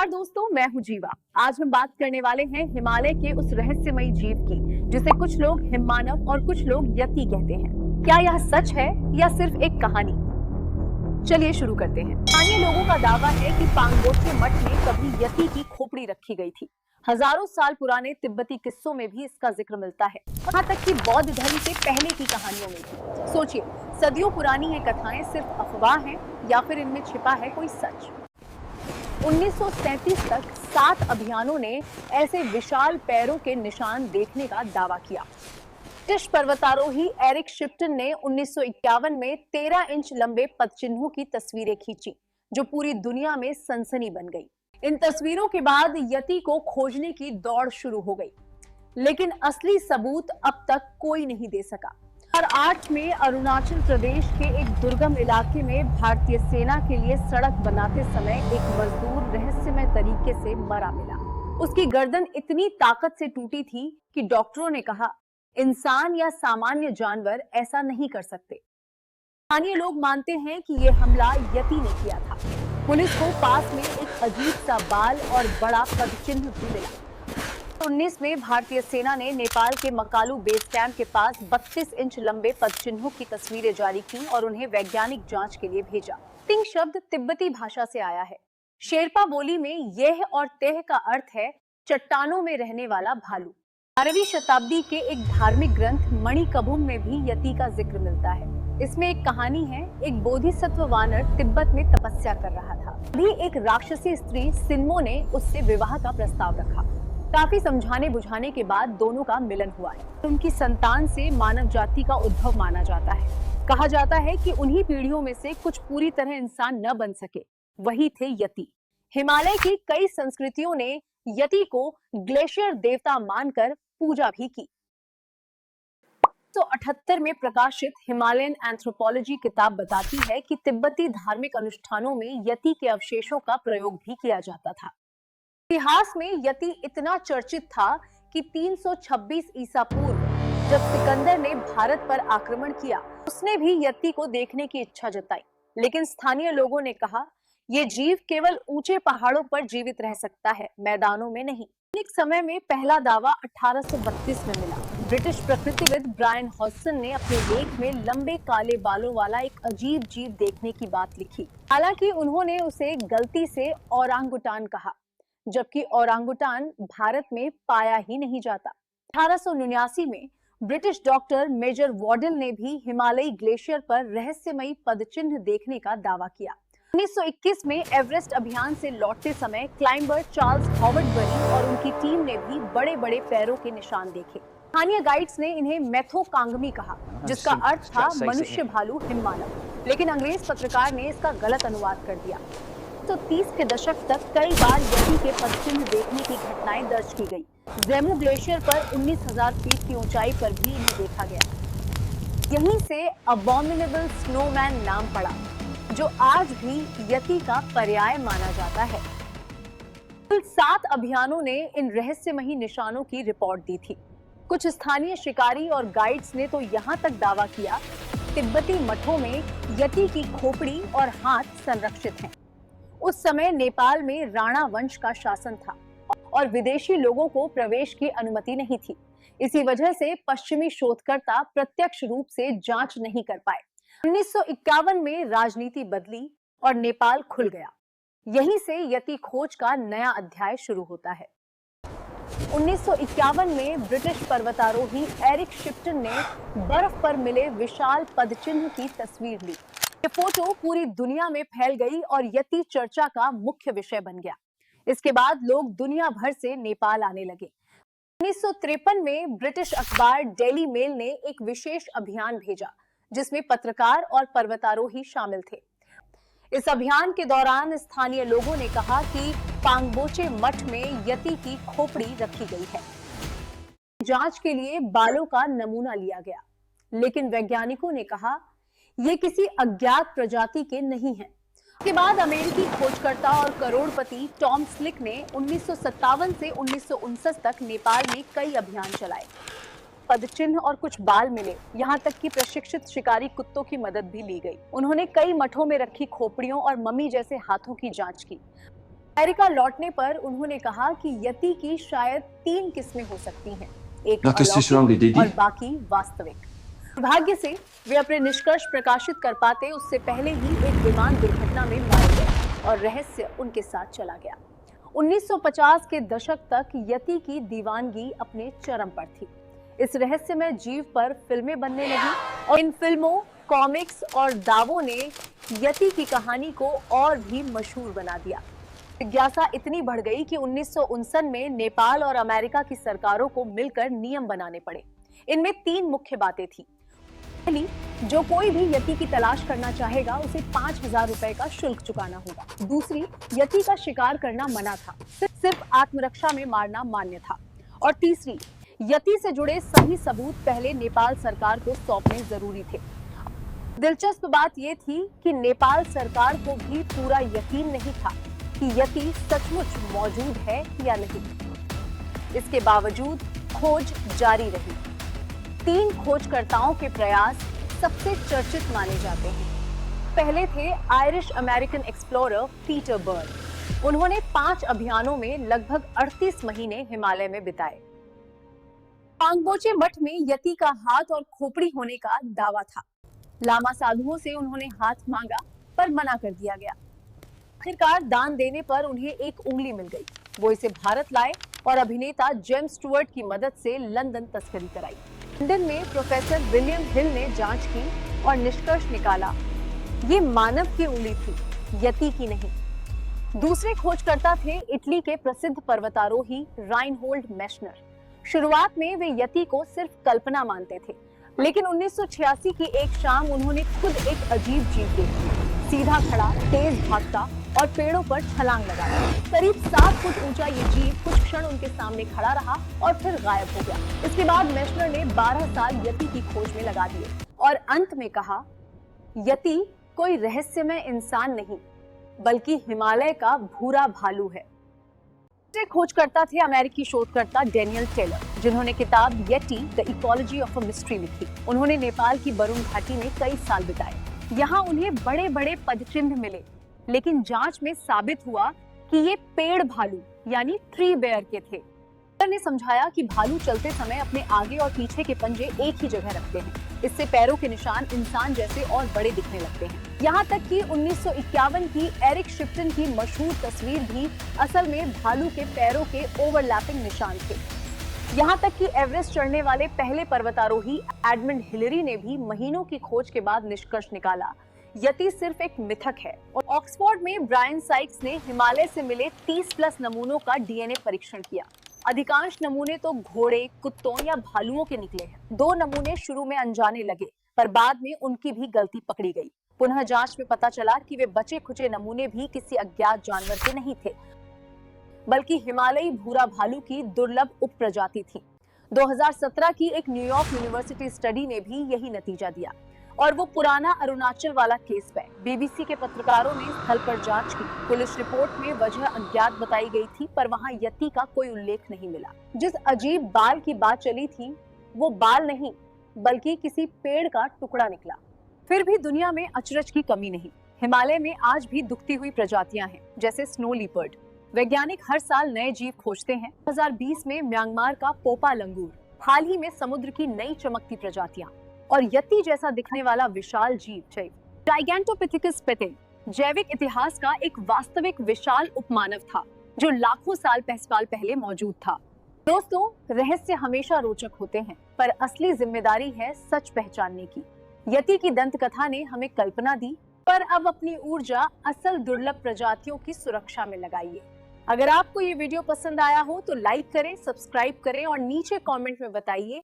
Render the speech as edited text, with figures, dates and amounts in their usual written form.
नमस्कार दोस्तों, मैं हूं जीवा। आज हम बात करने वाले हैं हिमालय के उस रहस्यमयी जीव की जिसे कुछ लोग हिममानव और कुछ लोग यति कहते हैं। क्या यह सच है या सिर्फ एक कहानी? चलिए शुरू करते हैं। स्थानीय लोगों का दावा है कि पांगबोचे मठ में कभी यति की खोपड़ी रखी गई थी। हजारों साल पुराने तिब्बती किस्सों में भी इसका जिक्र मिलता है, यहाँ तक कि बौद्ध धर्म से पहले की कहानियों में भी। सोचिए, सदियों पुरानी ये कथाएं सिर्फ अफवाह हैं या फिर इनमें छिपा है कोई सच? 1937 तक 7 अभियानों ने ऐसे विशाल पैरों के निशान देखने का दावा किया। ब्रिटिश पर्वतारोही एरिक शिप्टन ने 1951 में 13 इंच लंबे पदचिन्हों की तस्वीरें खींची, जो पूरी दुनिया में सनसनी बन गई। इन तस्वीरों के बाद यति को खोजने की दौड़ शुरू हो गई, लेकिन असली सबूत अब तक कोई नहीं दे सका। 2008 में अरुणाचल प्रदेश के एक दुर्गम इलाके में भारतीय सेना के लिए सड़क बनाते समय एक मजदूर रहस्यमय तरीके से मरा मिला। उसकी गर्दन इतनी ताकत से टूटी थी कि डॉक्टरों ने कहा, इंसान या सामान्य जानवर ऐसा नहीं कर सकते। स्थानीय लोग मानते हैं कि यह हमला यति ने किया था। पुलिस को पास में एक अजीब सा बाल और बड़ा पदचिन्ह भी मिला। 19 में भारतीय सेना ने नेपाल के मकालू बेस कैंप के पास 32 इंच लंबे पदचिन्हों की तस्वीरें जारी की और उन्हें वैज्ञानिक जांच के लिए भेजा। तिंग शब्द तिब्बती भाषा से आया है। शेरपा बोली में यह और तेह का अर्थ है चट्टानों में रहने वाला भालू। 12वीं शताब्दी के एक धार्मिक ग्रंथ मणिकभुम में भी यति का जिक्र मिलता है। इसमें एक कहानी है, एक बोधिसत्व वानर तिब्बत में तपस्या कर रहा था। अभी एक राक्षसी स्त्री सिन्मो ने उससे विवाह का प्रस्ताव रखा। काफी समझाने बुझाने के बाद दोनों का मिलन हुआ है। उनकी संतान से मानव जाति का उद्भव माना जाता है। कहा जाता है कि उन्हीं पीढ़ियों में से कुछ पूरी तरह इंसान न बन सके, वही थे यति। हिमालय की कई संस्कृतियों ने यति को ग्लेशियर देवता मानकर पूजा भी की। 1978 में प्रकाशित हिमालयन एंथ्रोपोलॉजी किताब बताती है कि तिब्बती धार्मिक अनुष्ठानों में यति के अवशेषों का प्रयोग भी किया जाता था। इतिहास में यति इतना चर्चित था कि 326 ईसा पूर्व जब सिकंदर ने भारत पर आक्रमण किया, उसने भी यति को देखने की इच्छा जताई। लेकिन स्थानीय लोगों ने कहा, यह जीव केवल ऊंचे पहाड़ों पर जीवित रह सकता है, मैदानों में नहीं। एक समय में पहला दावा 1832 में मिला। ब्रिटिश प्रकृतिविद ब्रायन हॉडसन ने अपने लेख में लंबे काले बालों वाला एक अजीब जीव देखने की बात लिखी। हालांकि उन्होंने उसे गलती से ओरांगुटान कहा, जबकि ओरांगुटान भारत में पाया ही नहीं जाता। 1879 में ब्रिटिश डॉक्टर मेजर वॉडल ने भी हिमालयी ग्लेशियर पर रहस्यमयी पदचिन्ह देखने का दावा किया। 1921 में एवरेस्ट अभियान से लौटते समय क्लाइंबर चार्ल्स हॉवर्ड और उनकी टीम ने भी बड़े बड़े पैरों के निशान देखे। स्थानीय गाइड्स ने इन्हें मेथो कांगमी कहा, जिसका अर्थ था मनुष्य भालू हिममानव, लेकिन अंग्रेज पत्रकार ने इसका गलत अनुवाद कर दिया। 1930 के दशक तक कई बार यति के पदचिन्ह देखने की घटनाएं दर्ज की गई। ज़ेमू ग्लेशियर पर 19,000 फीट की ऊंचाई पर भी इन्हें देखा गया। यहीं से अबॉमिनेबल स्नोमैन नाम पड़ा, जो आज भी यति का पर्याय माना जाता है। कुल 7 अभियानों ने इन रहस्यमयी निशानों की रिपोर्ट दी थी। कुछ स्थानीय शिकारी और गाइड्स ने तो यहाँ तक दावा किया, तिब्बती मठों में यति की खोपड़ी और हाथ संरक्षित हैं। उस समय नेपाल में राणा वंश का शासन था और विदेशी लोगों को प्रवेश की अनुमति नहीं थी। इसी वजह से पश्चिमी शोधकर्ता प्रत्यक्ष रूप से जांच नहीं कर पाए। 1951 में राजनीति बदली और नेपाल खुल गया। यहीं से यति खोज का नया अध्याय शुरू होता है। 1951 में ब्रिटिश पर्वतारोही एरिक शिप्टन ने बर्फ पर मिले विशाल पदचिन्ह की तस्वीर ली। ये फोटो पूरी दुनिया में फैल गई और यति चर्चा का मुख्य विषय बन गया। इसके बाद लोग दुनिया भर से नेपाल आने लगे। 1953 में ब्रिटिश अखबार डेली मेल ने एक विशेष अभियान भेजा, जिसमें पत्रकार और पर्वतारोही शामिल थे। इस अभियान के दौरान स्थानीय लोगों ने कहा कि पांगबोचे मठ में यति की खोपड़ी रखी गई है। जांच के लिए बालों का नमूना लिया गया, लेकिन वैज्ञानिकों ने कहा ये किसी अज्ञात प्रजाति के नहीं हैं। इसके बाद अमेरिकी खोजकर्ता और करोड़पति टॉम स्लिक ने 1957 से 1959 तक नेपाल में कई अभियान चलाए। पदचिन्ह और कुछ बाल मिले, यहाँ तक कि प्रशिक्षित शिकारी कुत्तों की मदद भी ली गई। उन्होंने कई मठों में रखी खोपड़ियों और मम्मी जैसे हाथों की जांच की। अमेरिका लौटने पर उन्होंने कहा कि यति की शायद 3 किस्में हो सकती हैं, एक अलौकिक और बाकी वास्तविक। दुर्भाग्य से वे अपने निष्कर्ष प्रकाशित कर पाते उससे पहले ही एक विमान दुर्घटना में मारे गए और रहस्य उनके साथ चला गया। 1950 के दशक तक यति की दीवानगी अपने चरम पर थी। इस रहस्यमय जीव पर फिल्में बनने लगी और इन फिल्मों, कॉमिक्स और दावों ने यति की कहानी को और भी मशहूर बना दिया। जिज्ञासा इतनी बढ़ गई कि 1959 में नेपाल और अमेरिका की सरकारों को मिलकर नियम बनाने पड़े। इनमें 3 मुख्य बातें थी। पहली, जो कोई भी यति की तलाश करना चाहेगा उसे 5,000 रुपए का शुल्क चुकाना होगा। दूसरी, यति का शिकार करना मना था, सिर्फ आत्मरक्षा में मारना मान्य था। और तीसरी, यति से जुड़े सभी सबूत पहले नेपाल सरकार को सौंपने जरूरी थे। दिलचस्प बात यह थी कि नेपाल सरकार को भी पूरा यकीन नहीं था कि यति सचमुच मौजूद है या नहीं। इसके बावजूद खोज जारी रही। 3 खोजकर्ताओं के प्रयास सबसे चर्चित माने जाते हैं। पहले थे Irish American explorer Peter burn. उन्होंने 5 अभियानों में लगभग 38 महीने हिमालय में बिताए। पांगबोचे मठ में यति का हाथ और खोपड़ी होने का दावा था। लामा साधुओं से उन्होंने हाथ मांगा पर मना कर दिया गया। आखिरकार दान देने पर उन्हें एक उंगली मिल गई। वो इसे भारत लाए और अभिनेता जेम्स स्टुअर्ट की मदद से लंदन तस्करी कराई। लंदन में प्रोफेसर विलियम हिल ने जांच की और निष्कर्ष निकाला, ये मानव की उंगली थी, यति की नहीं। दूसरे खोजकर्ता थे इटली के प्रसिद्ध पर्वतारोही राइनहोल्ड मेशनर। शुरुआत में वे यति को सिर्फ कल्पना मानते थे, लेकिन 1986 की एक शाम उन्होंने खुद एक अजीब जीव देखी। सीधा खड़ा, तेज भागता और पेड़ों पर छलांग लगाता। करीब 7 फुट ऊंचा ये जीव कुछ क्षण उनके सामने खड़ा रहा और फिर गायब हो गया। इसके बाद मेशनर ने 12 साल यति की खोज में लगा दिए और अंत में कहा, यति कोई रहस्यमय इंसान नहीं, बल्कि हिमालय का भूरा भालू है। दूसरे खोजकर्ता थे अमेरिकी शोधकर्ता डेनियल टेलर, जिन्होंने किताब Yeti the ecology of a mystery लिखी। उन्होंने नेपाल की बरुण घाटी में कई साल बिताए। यहाँ उन्हें बड़े बड़े पदचिन्ह मिले, लेकिन जांच में साबित हुआ कि ये पेड़ भालू यानी ट्री बेयर के थे। टेलर ने समझाया कि भालू चलते समय अपने आगे और पीछे के पंजे एक ही जगह रखते हैं। इससे पैरों के निशान इंसान जैसे और बड़े दिखने लगते हैं। यहाँ तक कि 1951 की एरिक शिप्टन की मशहूर तस्वीर भी असल में भालू के पैरों के ओवरलैपिंग निशान थे। यहाँ तक कि एवरेस्ट चढ़ने वाले पहले पर्वतारोही एडमंड हिलरी ने भी महीनों की खोज के बाद निष्कर्ष निकाला, यति सिर्फ एक मिथक है। और ऑक्सफोर्ड में ब्रायन साइक्स ने हिमालय से मिले 30+ नमूनों का डीएनए परीक्षण किया। अधिकांश नमूने तो घोड़े, कुत्तों या भालुओं के निकले हैं। 2 नमूने शुरू में अनजाने लगे, पर बाद में उनकी भी गलती पकड़ी गई। पुनः जांच में पता चला कि वे बचे खुचे नमूने भी किसी अज्ञात जानवर के नहीं थे, बल्कि हिमालयी भूरा भालू की दुर्लभ उपप्रजाति थी। 2017 की एक न्यूयॉर्क यूनिवर्सिटी स्टडी ने भी यही नतीजा दिया। और वो पुराना अरुणाचल वाला केस है। बीबीसी के पत्रकारों ने स्थल पर जांच की। पुलिस रिपोर्ट में वजह अज्ञात बताई गई थी, पर वहां यति का कोई उल्लेख नहीं मिला। जिस अजीब बाल की बात चली थी, वो बाल नहीं बल्कि किसी पेड़ का टुकड़ा निकला। फिर भी दुनिया में अचरज की कमी नहीं। हिमालय में आज भी दुखती हुई प्रजातियां हैं, जैसे स्नो लीपर्ड। वैज्ञानिक हर साल नए जीव खोजते हैं। 2020 में म्यांमार का पोपा लंगूर, हाल ही में समुद्र की नई चमकती प्रजातियां और यति जैसा दिखने वाला विशाल जीव जाइगेंटोपिथेकस पेटे जैविक इतिहास का एक वास्तविक विशाल उपमानव था, जो लाखों साल पहले मौजूद था। दोस्तों, रहस्य हमेशा रोचक होते हैं, पर असली जिम्मेदारी है सच पहचानने की। यति की दंत कथा ने हमें कल्पना दी, पर अब अपनी ऊर्जा असल दुर्लभ प्रजातियों की सुरक्षा में लगाइए। अगर आपको ये वीडियो पसंद आया हो तो लाइक करें, सब्सक्राइब करें और नीचे कमेंट में बताइए